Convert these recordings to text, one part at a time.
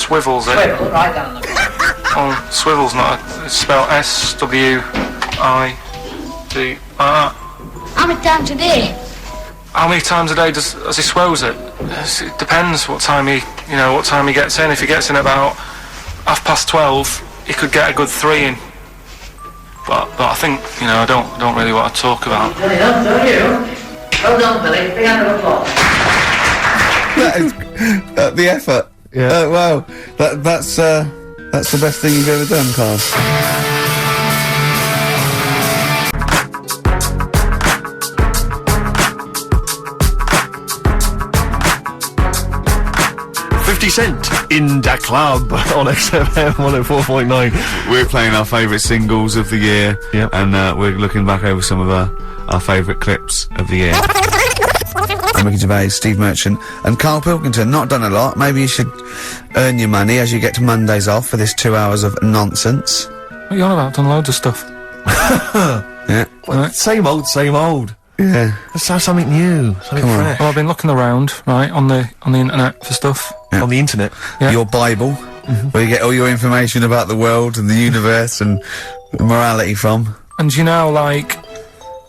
swivels it. Swivel, right down the... Oh, swivel's not. It's spelled S-W-I-D. How many times a day? How many times a day does he swells it? It depends what time he gets in. If he gets in about 12:30, he could get a good 3 in. But I think, I don't really want to talk about. Well done, Billy. Big hand of applause. That is the effort. Yeah. Wow. That's the best thing you've ever done, Carl. Cent in the club on XFM 104.9. We're playing our favourite singles of the year, Yep. and we're looking back over some of our favourite clips of the year. I'm Ricky Gervais, Steve Merchant, and Carl Pilkington. Not done a lot. Maybe you should earn your money as you get to Mondays off for this 2 hours of nonsense. What are you on about? Done loads of stuff. Yeah. Well, same old. Yeah. Let's have something new, something Come on. fresh. Well, I've been looking around, right, on the internet for stuff. Yeah. On the internet. Yeah. Your Bible, where you get all your information about the world and the universe and morality from. And like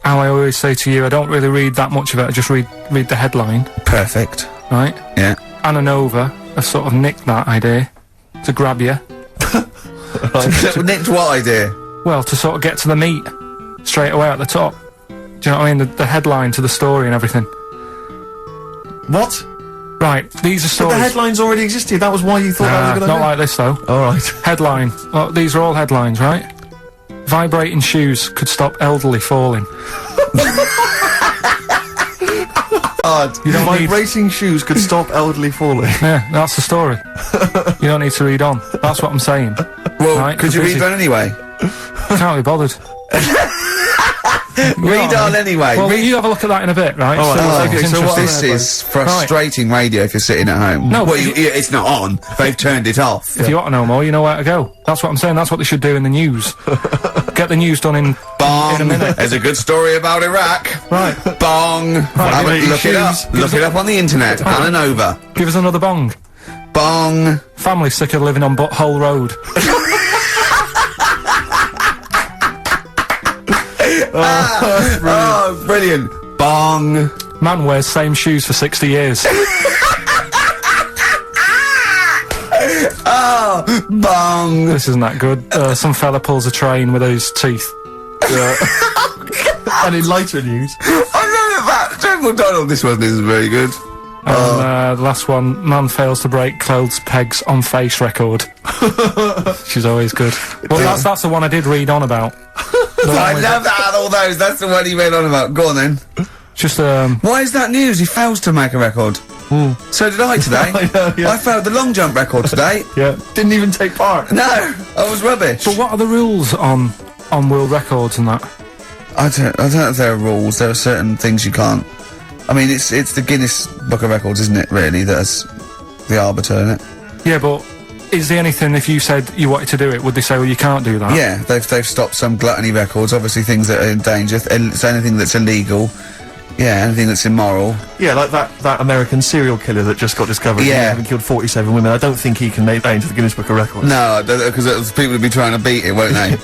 how I always say to you, I don't really read that much of it. I just read the headline, Perfect. right? Yeah. Anna Nova have sort of nicked that idea to grab you. Nicked what idea? Well, to sort of get to the meat straight away at the top. Do you know what I mean? The headline to the story and everything. What? Right, these are But stories. the headlines already existed. That was why you thought that was a good not idea. like this though. Alright. Headline. Well, these are all headlines, right? Vibrating shoes could stop elderly falling. Odd. You don't need. Vibrating shoes could stop elderly falling. Yeah, that's the story. You don't need to read on. That's what I'm saying. Well, Right, could you busy. read on anyway? Can't be bothered. Read on anyway. Well, Read. you have a look at that in a bit, right? All right, See okay, what's so what interesting. This is frustrating radio if you're sitting at home. No, well, but it's not on. They've turned it off. If you want to know more, you know where to go. That's what I'm saying. That's what they should do in the news. Get the news done in Bong. a minute. There's a good story about Iraq. Right. Bong. Have it- look it up. Look it up on the internet. Anna Nova. Give us another bong. Bong. Family sick of living on Butthole Road. Oh, brilliant. Bong. Man wears same shoes for 60 years. Oh, bong. This isn't that good. Some fella pulls a train with his teeth. And in lighter news. I know that. General Donald, this one isn't very good. And the last one, man fails to break clothes pegs on face record. She's always good. Well, that's the one I did read on about. I love that out of all those. That's the one he read on about. Go on then. Just, Why is that news? He fails to make a record. So did I today. I know, yeah. I failed the long jump record today. Yeah. Didn't even take part. No, I was rubbish. but what are the rules on world records and that? I don't know if there are rules. There are certain things you can't. I mean, it's the Guinness Book of Records, isn't it? Really, that's the arbiter, isn't it? Yeah, but is there anything, if you said you wanted to do it, would they say, well, you can't do that? Yeah, they've stopped some gluttony records. Obviously, things that are in danger. It's anything that's illegal. Yeah, anything that's immoral. Yeah, like that American serial killer that just got discovered. Yeah. He killed 47 women. I don't think he can make that into the Guinness Book of Records. No, because people would be trying to beat it, won't they?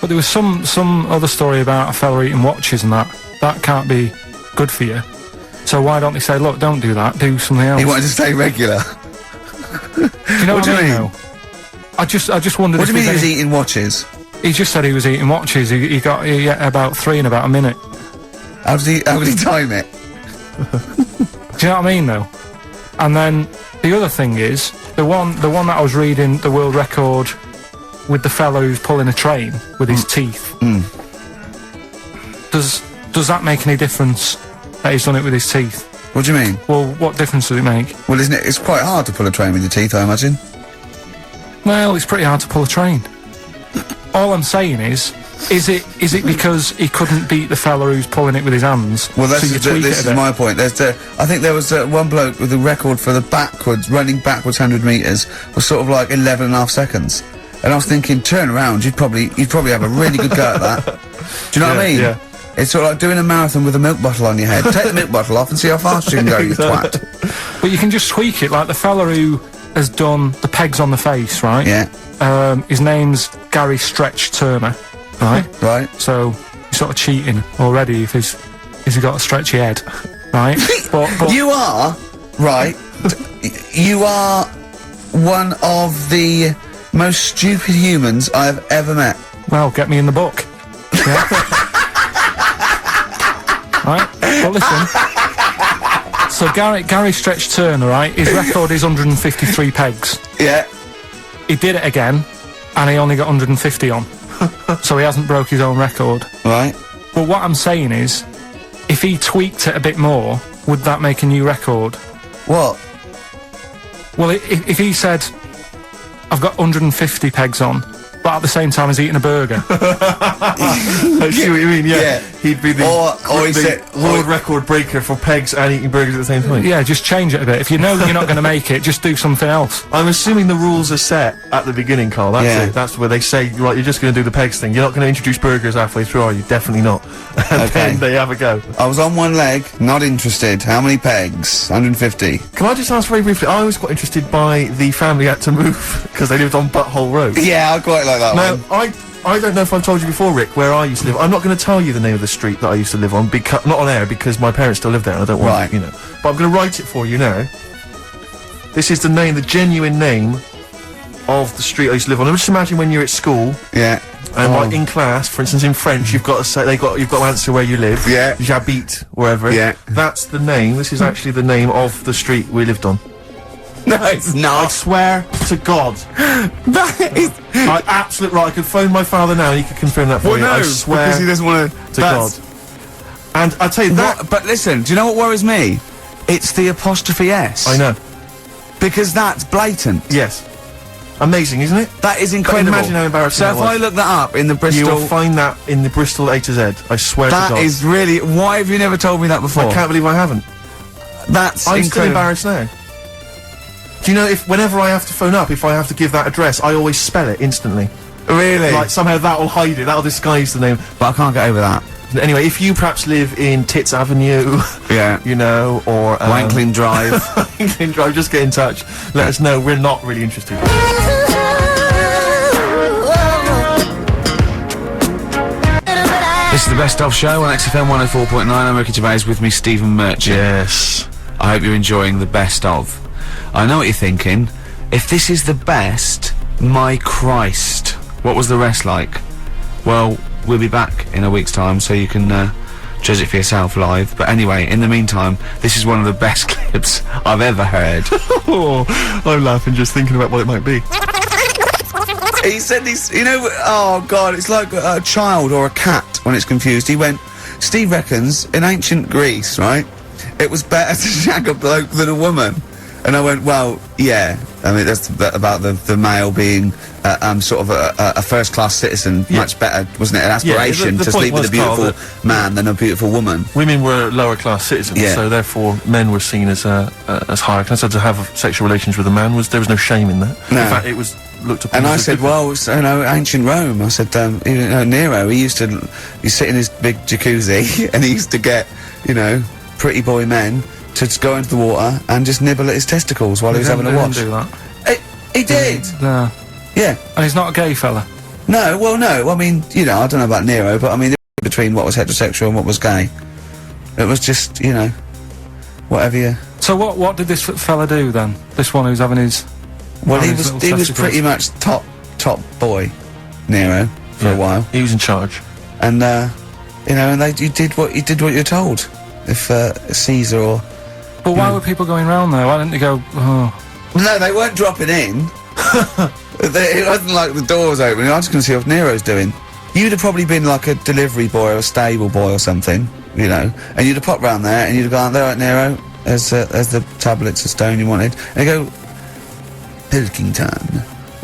But there was some other story about a fella eating watches and that. That can't be good for you. So why don't they say, look, don't do that, do something else? He wanted to stay regular. Do you know What what, do you I mean? mean? Though? I just wondered What do if you mean he there's was any- eating watches? He just said he was eating watches. He ate about 3 in about a minute. How did he time it? Do you know what I mean, though? And then the other thing is the one that I was reading, the world record with the fellow who's pulling a train with his teeth. Does that make any difference that he's done it with his teeth? What do you mean? Well, what difference does it make? Well, isn't it? It's quite hard to pull a train with your teeth, I imagine. Well, it's pretty hard to pull a train. All I'm saying is it because he couldn't beat the fella who's pulling it with his hands? Well, so you tweak this it a is bit? my point. I think there was one bloke with a record for the running backwards 100 metres was sort of like 11 and a half seconds. And I was thinking, turn around, you'd probably have a really good go at that. Do you know what I mean? Yeah. It's sort of like doing a marathon with a milk bottle on your head. Take the milk bottle off and see how fast you can go, you twat. But you can just tweak it, like the fella who has done the pegs on the face, right? Yeah. His name's Gary Stretch Turner, right? Right. So he's sort of cheating already if he's got a stretchy head, right? but You are, right, you are one of the most stupid humans I have ever met. well, get me in the book. Yeah. Right? Well, listen. So Gary Stretch Turner, right? His record is 153 pegs. Yeah. He did it again, and he only got 150 on. So he hasn't broke his own record. Right. But what I'm saying is, if he tweaked it a bit more, would that make a new record? What? Well, if he said, I've got 150 pegs on, but at the same time he's eating a burger. I see what you mean, yeah. Yeah. He'd be the, Or he the said- world record breaker for pegs and eating burgers at the same time. Yeah, just change it a bit. If you know you're not going to make it, just do something else. I'm assuming the rules are set at the beginning, Carl. That's Yeah. it. That's where they say, right, you're just going to do the pegs thing. You're not going to introduce burgers halfway through, are you? Definitely not. And Okay. then they have a go. I was on one leg, not interested. How many pegs? 150. Can I just ask very briefly, I was quite interested by the family had to move because they lived on Butthole Road. Yeah, I quite like that Now, one. I don't know if I've told you before, Rick, where I used to live. I'm not going to tell you the name of the street that I used to live on, because not on air, because my parents still live there and I don't want, Right. you know. But I'm going to write it for you now. This is the name, the genuine name of the street I used to live on. Just imagine when you're at school Yeah. and Oh. like in class, for instance, in French, you've got to say you've got to answer where you live. Yeah. J'habite wherever. Yeah. That's the name. This is actually the name of the street we lived on. No, it's I not. swear to God. That is... I absolutely right. I could phone my father now and he could confirm that for you. I swear because he doesn't want to God. And I tell you that. What, but listen, do you know what worries me? It's the apostrophe S. I know. Because that's blatant. Yes. Amazing, isn't it? That is incredible. imagine how embarrassing So that if was. I look that up in the You Bristol... will find that in the Bristol A to Z. I swear to That God. is really... Why have you never told me that before? I can't believe I haven't. That's I'm still incredible. embarrassed now. Do you know, if whenever I have to phone up, if I have to give that address, I always spell it instantly. Really? Like, somehow that'll hide it, that'll disguise the name. But I can't get over that. Anyway, if you perhaps live in Tits Avenue, Yeah. you know, or... Wankling Drive. Wankling Drive, just get in touch. Let us know, we're not really interested. This is the Best Of Show on XFM 104.9. I'm Ricky Gervais, with me Stephen Merchant. Yes. I hope you're enjoying the Best Of. I know what you're thinking. If this is the best, my Christ, what was the rest like? Well, we'll be back in a week's time, so you can judge it for yourself live. But anyway, in the meantime, this is one of the best clips I've ever heard. Oh, I'm laughing just thinking about what it might be. He said he's, you know, oh God, it's like a child or a cat when it's confused. He went, Steve reckons, in ancient Greece, right, it was better to shag a bloke than a woman. And I went, well, yeah. I mean, that's about the male being sort of a first-class citizen. Yeah. Much better, wasn't it? An aspiration the to point sleep with a was, Carl, beautiful man than a beautiful woman. Women were lower class citizens, Yeah. so therefore men were seen as higher class. So to have sexual relations with a man there was no shame in that. No. In fact, it was looked upon. And I as a said, good well, it's, you know, ancient Rome. I said, you know, Nero, he used to sit in his big jacuzzi and he used to get, you know, pretty boy men to just go into the water and just nibble at his testicles while he was having a wash. Do that. He did. No. Yeah. And he's not a gay fella. No, well, no. I mean, you know, I don't know about Nero, but I mean, between what was heterosexual and what was gay, it was just, you know, whatever you... So what did this fella do then? This one who's having his... Well, having he his was little testicles? pretty much top boy, Nero, for a while. He was in charge. And, you know, and you did what you're told. If, Caesar or... But why were people going round there? Why didn't they go, oh... No, they weren't dropping in. It wasn't like the doors open. I was going to see what Nero's doing. You'd have probably been like a delivery boy or a stable boy or something, you know, and you'd have popped round there and you'd have gone, there, right, Nero, there's the tablets of stone you wanted. And they go, Pilkington,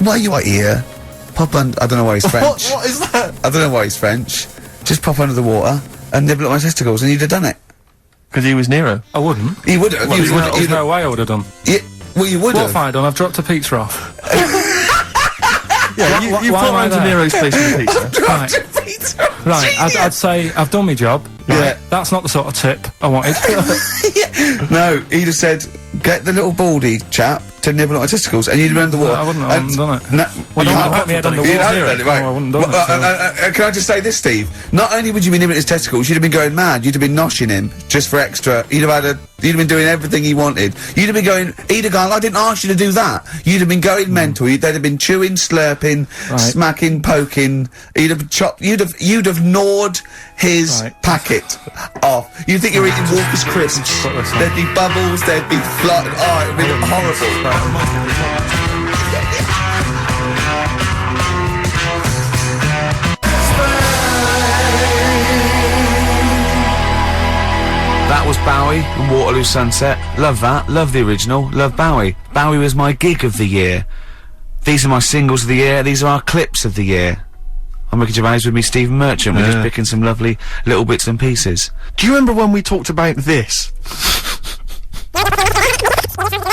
why you are here? Pop under... I don't know why he's French. What is that? I don't know why he's French. Just pop under the water and nibble at my testicles and you'd have done it. Because he was Nero. I wouldn't. You would have. Well, there's no way I would have done. Well, you would What have. have I done? I've dropped a pizza off. Yeah, you why put am I round to there? Nero's place with pizza. Right. Right, I'd say I've done my job. Right? Yeah. That's not the sort of tip I wanted. No, he'd have said, get the little baldy chap to nibble on my testicles, and you'd been underwater. I wouldn't done it. No, Well, you I can't- wouldn't put my head on the you wall haven't here. done it, right. No, I wouldn't done it, so- Can I just say this, Steve? Not only would you be nibbling his testicles, you'd have been going mad. You'd have been noshing him just for extra. You'd have been doing everything he wanted. You'd have been going. He'd have gone. I didn't ask you to do that. You'd have been going mental. They'd have been chewing, slurping, smacking, poking. You'd have chopped. You'd have gnawed his packet off. You'd think you're eating Walker's crisps. There'd be bubbles. There'd be flood. Oh, it'd be horrible. That was Bowie and Waterloo Sunset. Love that. Love the original. Love Bowie. Bowie was my gig of the year. These are my singles of the year. These are our clips of the year. I'm Ricky Gervais with me, Stephen Merchant. We're just picking some lovely little bits and pieces. Do you remember when we talked about this?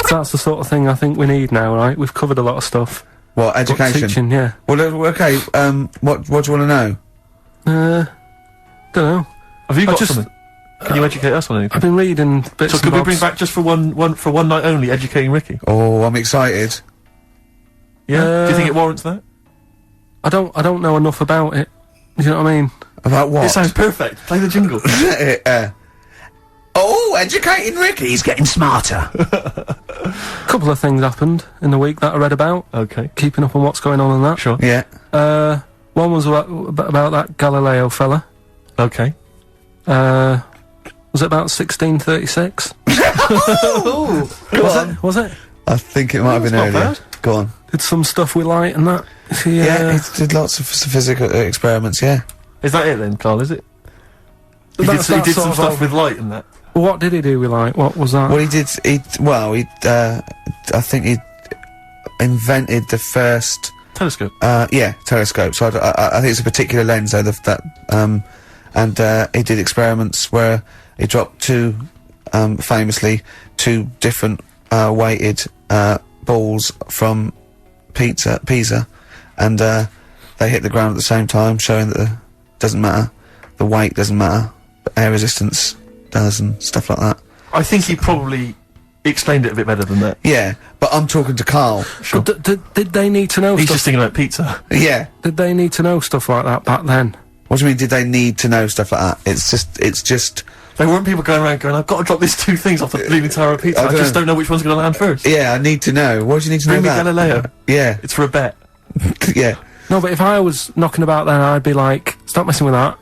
That's the sort of thing I think we need now, right? We've covered a lot of stuff. What, education? But teaching, yeah. Well, okay, what do you want to know? Don't know. Have you got something? Can you educate us on anything? I've been reading bits So and could we bobs. bring back just for one night only, educating Ricky? Oh, I'm excited. Yeah? Do you think it warrants that? I don't know enough about it. Do you know what I mean? About what? It sounds perfect. Play the jingle. Oh, educating Ricky, he's getting smarter. A couple of things happened in the week that I read about. Okay. Keeping up on what's going on in that. Sure. Yeah. One was about that Galileo fella. Okay. Was it about 1636? Was it? I think it might have been not earlier. bad. Go on. Did some stuff with light and that. Yeah, he did lots of physical experiments, yeah. Is that it then, Carl, is it? He That's did that some sort stuff of- with light and that. What did he do with light? What was that? Well, I think he invented the first, Telescope. telescope. So I think it's a particular lens, though, and he did experiments where he dropped famously two different, weighted, balls from Pisa, and, they hit the ground at the same time, showing that doesn't matter, the weight doesn't matter, but air resistance does and stuff like that. I think he probably explained it a bit better than that. Yeah, but I'm talking to Carl. Sure. Did they need to know He's stuff? just thinking about pizza. Yeah. Did they need to know stuff like that back then? What do you mean, did they need to know stuff like that? It's just, There weren't people going around going, I've got to drop these two things off the Leaning Tower of Pizza. I just don't know which one's going to land first. yeah, I need to know. What do you need to Bring me know about? Galileo. Yeah, It's for a bet. yeah. No, but if I was knocking about then, I'd be like, stop messing with that.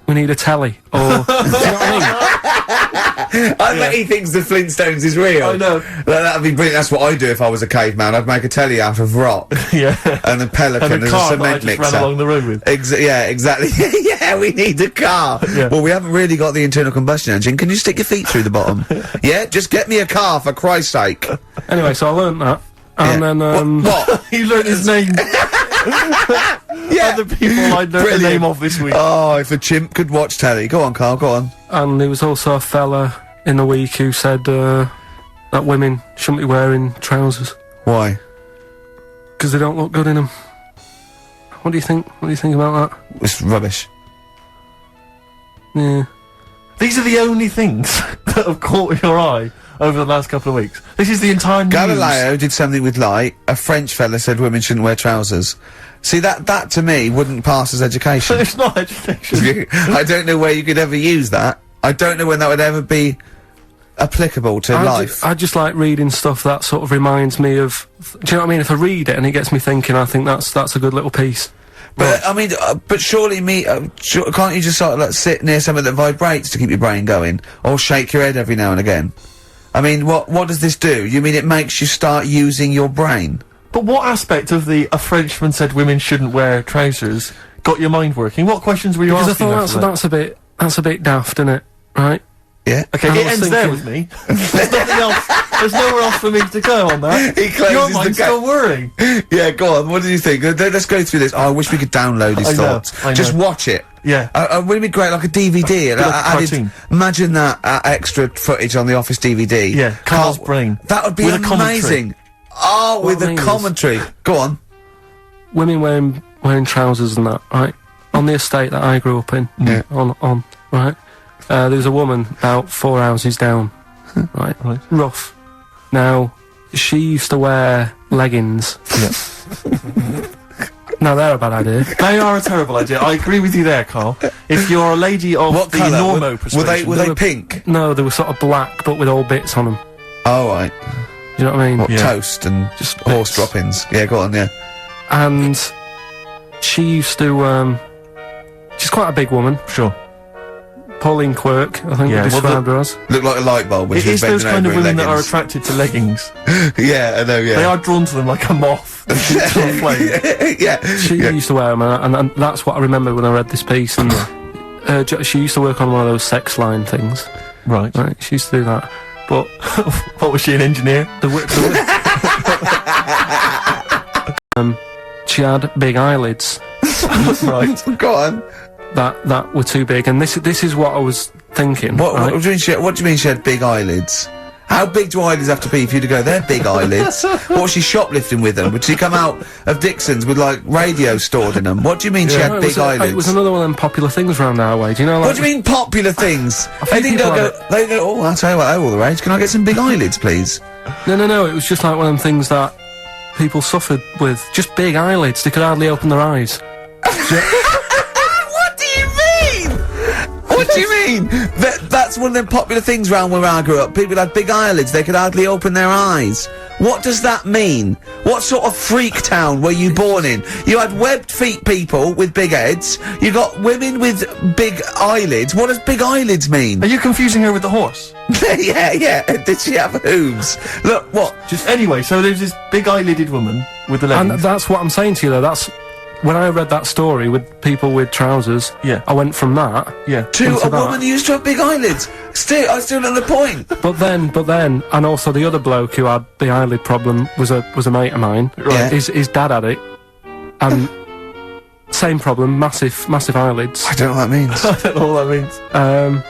We need a telly. Or, do you know what I mean? I bet he thinks the Flintstones is real. I know. That'd be brilliant. That's what I'd do if I was a caveman. I'd make a telly out of rock. Yeah. And a pelican And a as car a that I cement just mixer. ran along the road with. Yeah, exactly. Yeah, we need a car. Yeah. Well, we haven't really got the internal combustion engine. Can you stick your feet through the bottom? Yeah, just get me a car, for Christ's sake. Anyway, so I learnt that. And Yeah. then, What? He learned his name. Yeah. Other people I learned the Brilliant. name of this week. Oh, if a chimp could watch telly. Go on, Carl, go on. and there was also a fella in the week who said, that women shouldn't be wearing trousers. Why? Because they don't look good in them. What do you think? What do you think about that? It's rubbish. Yeah. These are the only things that have caught your eye over the last couple of weeks. This is the entire news. Galileo did something with light. A French fella said women shouldn't wear trousers. See, that to me wouldn't pass as education. It's not education. I don't know where you could ever use that. I don't know when that would ever be applicable to life. I just like reading stuff that sort of reminds me of. Do you know what I mean? If I read it and it gets me thinking, I think that's a good little piece. But I mean, but surely can't you just sort of like sit near something that vibrates to keep your brain going, or shake your head every now and again? I mean, what does this do? You mean it makes you start using your brain? But what aspect of a Frenchman said women shouldn't wear trousers got your mind working? What questions were you Because I asking? thought after that? that's a bit daft, isn't it? Right? Yeah. Okay, I it was ends there thinking- with me. There's nothing else. There's nowhere else for me to go on that. He closes Your the mind's gate. still worrying. Yeah, go on. What do you think? Let's go through this. Oh, I wish we could download his I know, thoughts. I know. Just watch it. Yeah. Wouldn't it be great, like a DVD? Like a cartoon. Imagine that extra footage on the Office DVD. Yeah, Carl's brain. That would be With a commentary. amazing. Oh, with I a mean is- commentary. Go on. Women wearing trousers and that, right? On the estate that I grew up in, Yeah. on right. There was a woman about 4 houses down, right? Right. Rough. Now, she used to wear leggings. Yeah. No, they're a bad idea. They are a terrible idea. I agree with you there, Carl. If you're a lady of What the colour? normo Were persuasion... they pink? No, they were sort of black, but with all bits on them. Oh, right. Do you know what I mean? What, Yeah. toast and Just horse bits. droppings. Yeah, go on, yeah. And she used to, she's quite a big woman. Sure. Pauline Quirk, I think Yeah, we well, described her as. Look like a light bulb when It she was is those bending kind of over in women that are leggings. attracted to leggings. Yeah, I know, yeah. They are drawn to them like a moth to a flame. Yeah. She yeah. used to wear them, and that's what I remember when I read this piece. And she used to work on one of those sex line things. Right. Right, she used to do that. But What was she, an engineer? she had big eyelids Right. Go on. that were too big, and this is what I was thinking. What right? do you mean she had big eyelids? How big do eyelids have to be for you to go, they're big eyelids? What was she shoplifting with them? Would she come out of Dixon's with, like, radio stored in them? What do you mean she No, had it big was eyelids? It was another one of them popular things around our way. Do you know? Like, What do you mean popular things? They didn't people go, have they go, oh, I'll tell you what, they're all the rage. Can I get some big eyelids, please? No. It was just like one of them things that people suffered with. Just big eyelids. They could hardly open their eyes. What do you mean? What do you mean? That's one of them popular things round where I grew up. People had big eyelids, they could hardly open their eyes. What does that mean? What sort of freak town were you born in? You had webbed feet people with big heads, you got women with big eyelids. What does big eyelids mean? Are you confusing her with the horse? yeah. Did she have hooves? Look, what? Anyway, so there's this big eyelidded woman with the And leggings. that's what I'm saying to you, though. That's when I read that story with people with trousers. Yeah. I went from that. Yeah. To into a that. woman who used to have big eyelids. I still know the point. But then, and also the other bloke who had the eyelid problem was a mate of mine. Yeah. His dad had it, and same problem, massive eyelids. I don't know what that means. I don't know what that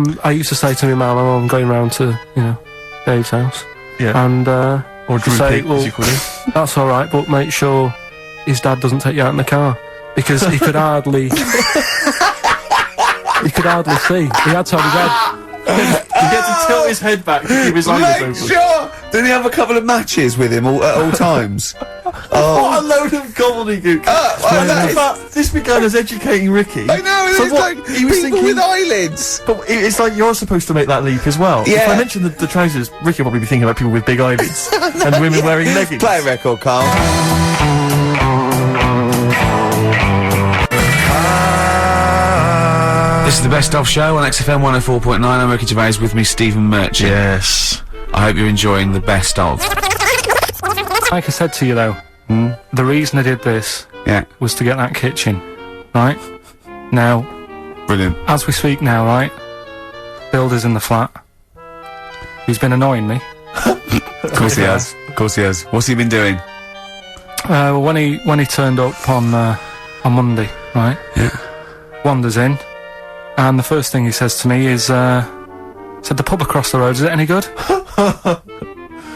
means. I used to say to my mum, "Oh, I'm going round to Dave's house," Yeah. and Or Drew say, Pig, well, as you call him. that's all right, but make sure his dad doesn't take you out in the car because he could hardly. He could hardly see. He had to have his head. He gets to tilt his head back to keep his eyes Make open. sure! Didn't he have a couple of matches with him at all times? What a load of gobbledygook. well, that is- But this began as educating Ricky. I know, So it's what, like he was people thinking, with eyelids. But it's like you're supposed to make that leap as well. If Yeah. I mention the trousers, Ricky will probably be thinking about people with big eyelids and women wearing leggings. Play a record, Carl. This is the Best Of Show on XFM 104.9. I'm Ricky Gervais, with me Stephen Merchant. Yes. I hope you're enjoying the Best Of. Like I said to you though, the reason I did this Yeah, was to get that kitchen, right? Now, brilliant. as we speak now, right? Builder's in the flat. He's been annoying me. Of course he has. Of course he has. What's he been doing? Well, when he turned up on Monday, right? Yeah. Wanders in, and the first thing he says to me is, said the pub across the road, is it any good?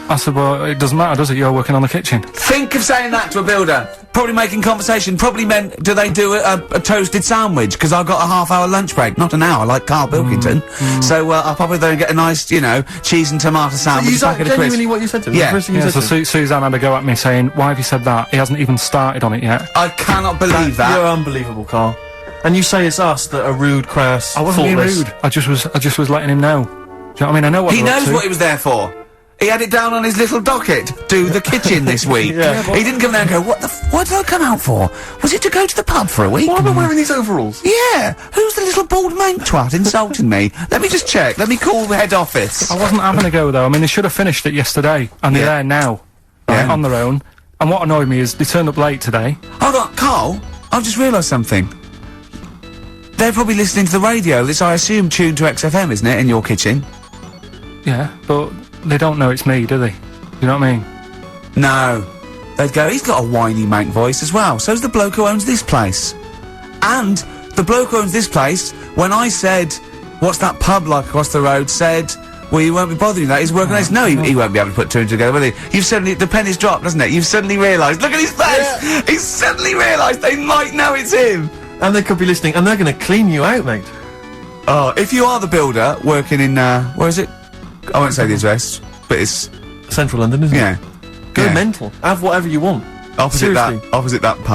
I said, well, it doesn't matter, does it? You're working on the kitchen. Think of saying that to a builder. Probably making conversation. Probably meant, do they do a toasted sandwich? Because I've got a half-hour lunch break. Not an hour, like Carl Pilkington. So I'll probably go and get a nice, cheese and tomato sandwich. Is back that at a crisp. genuinely what you said to him? Yeah. The first thing you Yeah, said so to him? Suzanne had a go at me saying, why have you said that? He hasn't even started on it yet. I cannot believe that. You're unbelievable, Carl. And you say it's us that are rude, crass, I wasn't being thoughtless. rude. I just was letting him know. Do you know what I mean? I know what He they're up knows to. what he was there for. He had it down on his little docket. Do the kitchen this week. Yeah. He didn't come there and go, what did I come out for? Was it to go to the pub for a week? Why am I wearing these overalls? Yeah. Who's the little bald mank twat insulting me? Let me just check. Let me call the head office. I wasn't having a go though. I mean, they should have finished it yesterday, and they're Yeah. there now, right, Yeah. on their own. And what annoyed me is they turned up late today. Hold on, Carl. I've just realised something. They're probably listening to the radio. This, I assume, tuned to XFM, isn't it, in your kitchen? Yeah, but they don't know it's me, do they? You know what I mean? No. They'd go, he's got a whiny mank voice as well. So's the bloke who owns this place. And the bloke who owns this place, when I said, what's that pub like across the road, said, well, you won't be bothering that, he's working on this. No, he won't be able to put two and two together, will he? You've suddenly, the penny's dropped, hasn't it? You've suddenly realised, look at his face! He's suddenly realised they might know it's him! And they could be listening, and they're going to clean you out, mate. Oh, if you are the builder working in, where is it? I won't say the address, but it's Central London, isn't Yeah. it? Go Yeah. mental. Have whatever you want. Opposite Seriously. that pub.